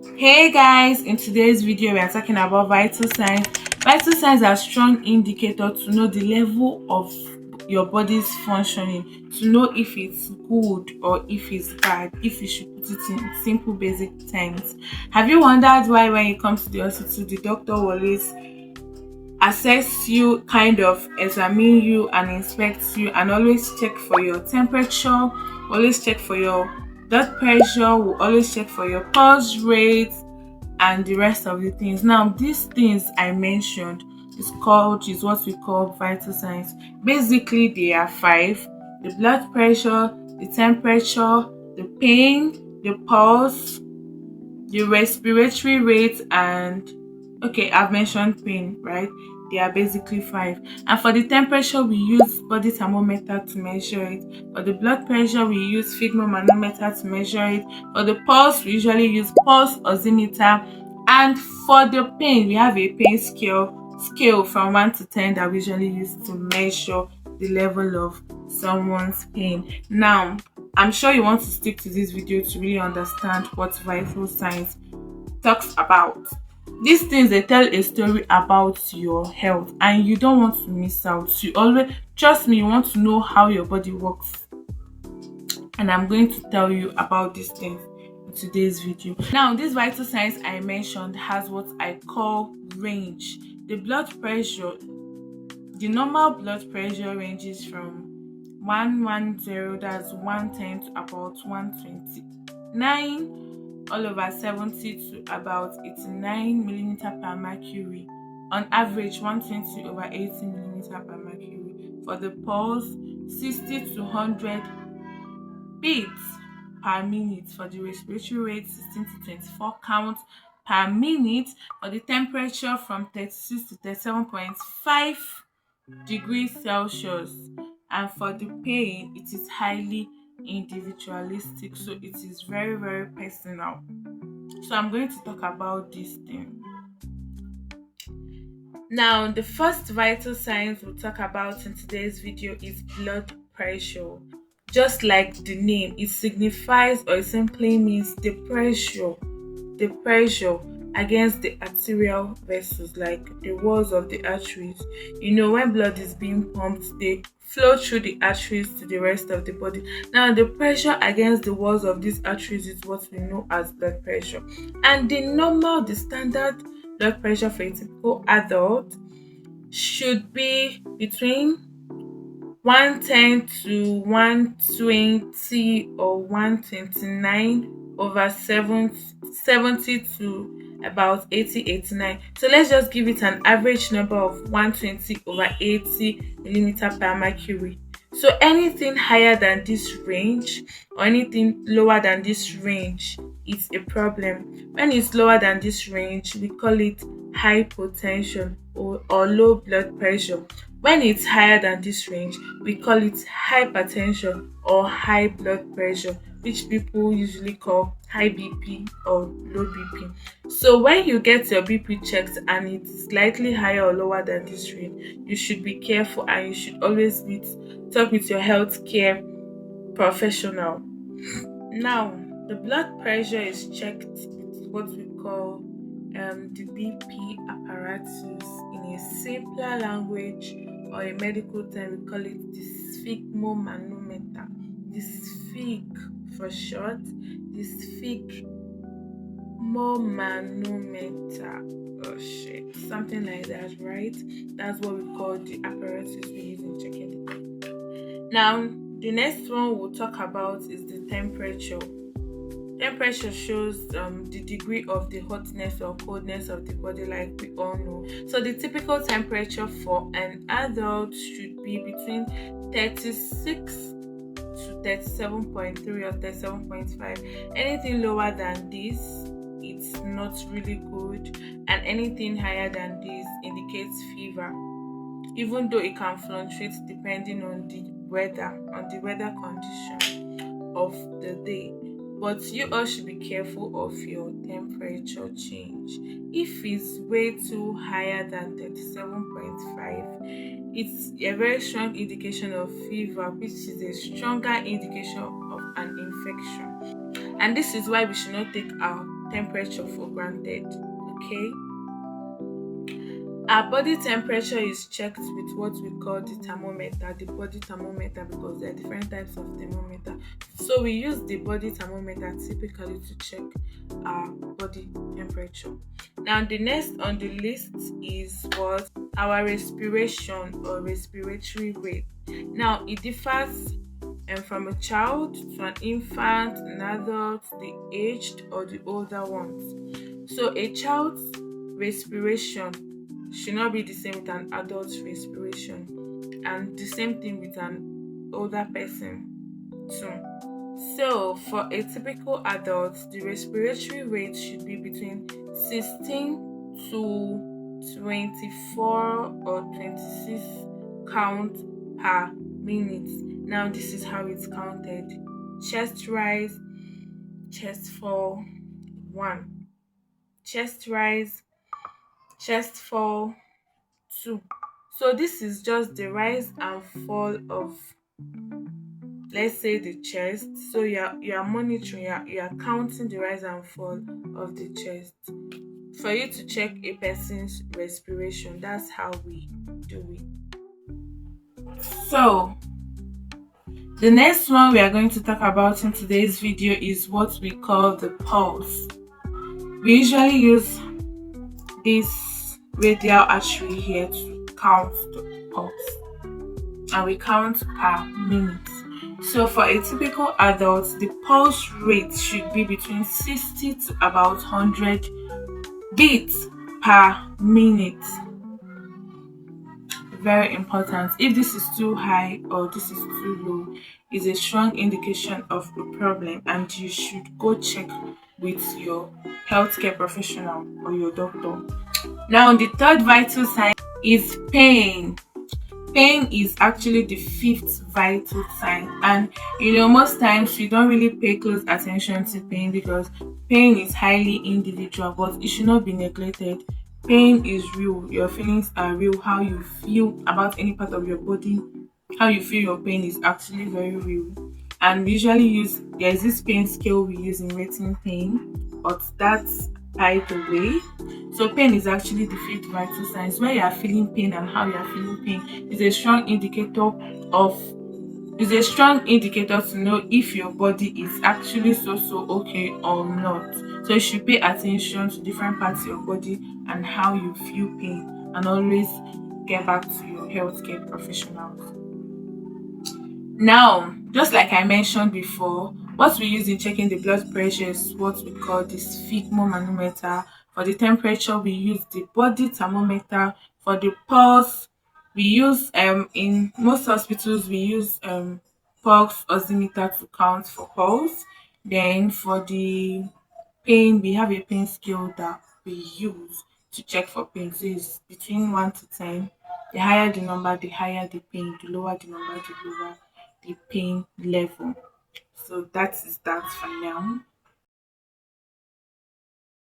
Hey guys, in today's video we are talking about vital signs. Vital signs are strong indicator to know the level of your body's functioning, to know if it's good or if it's bad, if you should put it in simple basic terms. Have you wondered why when you come to the hospital the doctor will always assess you, kind of examine you and inspect you, and always check for your temperature, always check for your blood pressure, will always check for your pulse rate and the rest of the things. Now, these things I mentioned is what we call vital signs. Basically, they are five: the blood pressure, the temperature, the pain, the pulse, the respiratory rate, and okay, I've mentioned pain, right? They are basically five. And for the temperature, we use body thermometer to measure it. For the blood pressure, we use sphygmomanometer to measure it. For the pulse, we usually use pulse oximeter. And for the pain, we have a pain scale from 1 to 10 that we usually use to measure the level of someone's pain. Now, I'm sure you want to stick to this video to really understand what vital signs talks about. These things, they tell a story about your health and you don't want to miss out. You always, trust me, you want to know how your body works, and I'm going to tell you about these things in today's video. Now, these vital signs I mentioned has what I call range. The blood pressure, the normal blood pressure ranges from 110, that's 110, to about 129 all over 70 to about 89 millimeter per mercury. On average, 120 over 80 millimeter per mercury. For the pulse, 60 to 100 beats per minute. For the respiratory rate, 16 to 24 counts per minute. For the temperature, from 36 to 37.5 degrees Celsius. And for the pain, it is highly individualistic, so it is very, very personal. So I'm going to talk about this thing. Now, the first vital signs we'll talk about in today's video is blood pressure. Just like the name, it signifies, or it simply means the pressure against the arterial vessels, like the walls of the arteries. When blood is being pumped, they flow through the arteries to the rest of the body. Now, the pressure against the walls of these arteries is what we know as blood pressure. And the standard blood pressure for a typical adult should be between 110 to 120 or 129 over 70 to about 80-89. So let's just give it an average number of 120 over 80 millimeter per mercury. So anything higher than this range or anything lower than this range, it's a problem. When it's lower than this range, we call it hypotension or low blood pressure. When it's higher than this range, we call it hypertension or high blood pressure, which people usually call high BP or low BP. So when you get your BP checked and it's slightly higher or lower than this range, you should be careful and you should always talk with your healthcare professional. Now, the blood pressure is checked with what we call the BP apparatus. In a simpler language or a medical term, we call it the sphygmomanometer. The sphig for short, the sphygmomanometer. Oh shit, something like that, right? That's what we call the apparatus we use in checking the temperature. Now, the next one we'll talk about is the temperature. Temperature shows the degree of the hotness or coldness of the body, like we all know. So the typical temperature for an adult should be between 36 to 37.3 or 37.5. Anything lower than this, it's not really good, and anything higher than this indicates fever, even though it can fluctuate depending on the weather condition of the day. But you all should be careful of your temperature change. If it's way too higher than 37.5, it's a very strong indication of fever, which is a stronger indication of an infection. And this is why we should not take our temperature for granted. Okay, our body temperature is checked with what we call the thermometer, the body thermometer, because there are different types of thermometer. So we use the body thermometer typically to check our body temperature. Now, the next on the list is what our respiration or respiratory rate. Now, it differs from a child to an infant, an adult, the aged, or the older ones. So, a child's respiration should not be the same with an adult's respiration, and the same thing with an older person too. So for a typical adult, the respiratory rate should be between 16 to 24 or 26 count per minute. Now this is how it's counted: chest rise, chest fall, 1; chest rise, chest fall, 2. So this is just the rise and fall of, let's say, the chest. So you are monitoring, you are counting the rise and fall of the chest for you to check a person's respiration. That's how we do it. So the next one we are going to talk about in today's video is what we call the pulse. We usually use this radial artery here to count the pulse, and we count per minute. So for a typical adult, the pulse rate should be between 60 to about 100 beats per minute. Very important. If this is too high or this is too low, is a strong indication of a problem, and you should go check with your healthcare professional or your doctor. Now, the third vital sign is pain. Pain is actually the fifth vital sign, and most times we don't really pay close attention to pain because pain is highly individual, but it should not be neglected. Pain is real, your feelings are real, how you feel about any part of your body, how you feel your pain is actually very real. And we usually use, there's this pain scale we use in rating pain, but that's by the way. So pain is actually the fifth vital signs. When you are feeling pain and how you are feeling pain is a strong indicator of is a strong indicator to know if your body is actually so okay or not. So you should pay attention to different parts of your body and how you feel pain, and always get back to your healthcare professionals. Now, just like I mentioned before, what we use in checking the blood pressure is what we call the sphygmomanometer. For the temperature, we use the body thermometer. For the pulse, we use in most hospitals we use pulse oximeter to count for pulse. Then for the pain, we have a pain scale that we use to check for pain. So it's between 1 to 10. The higher the number, the higher the pain. The lower the number, the lower the pain level. So that is that for now.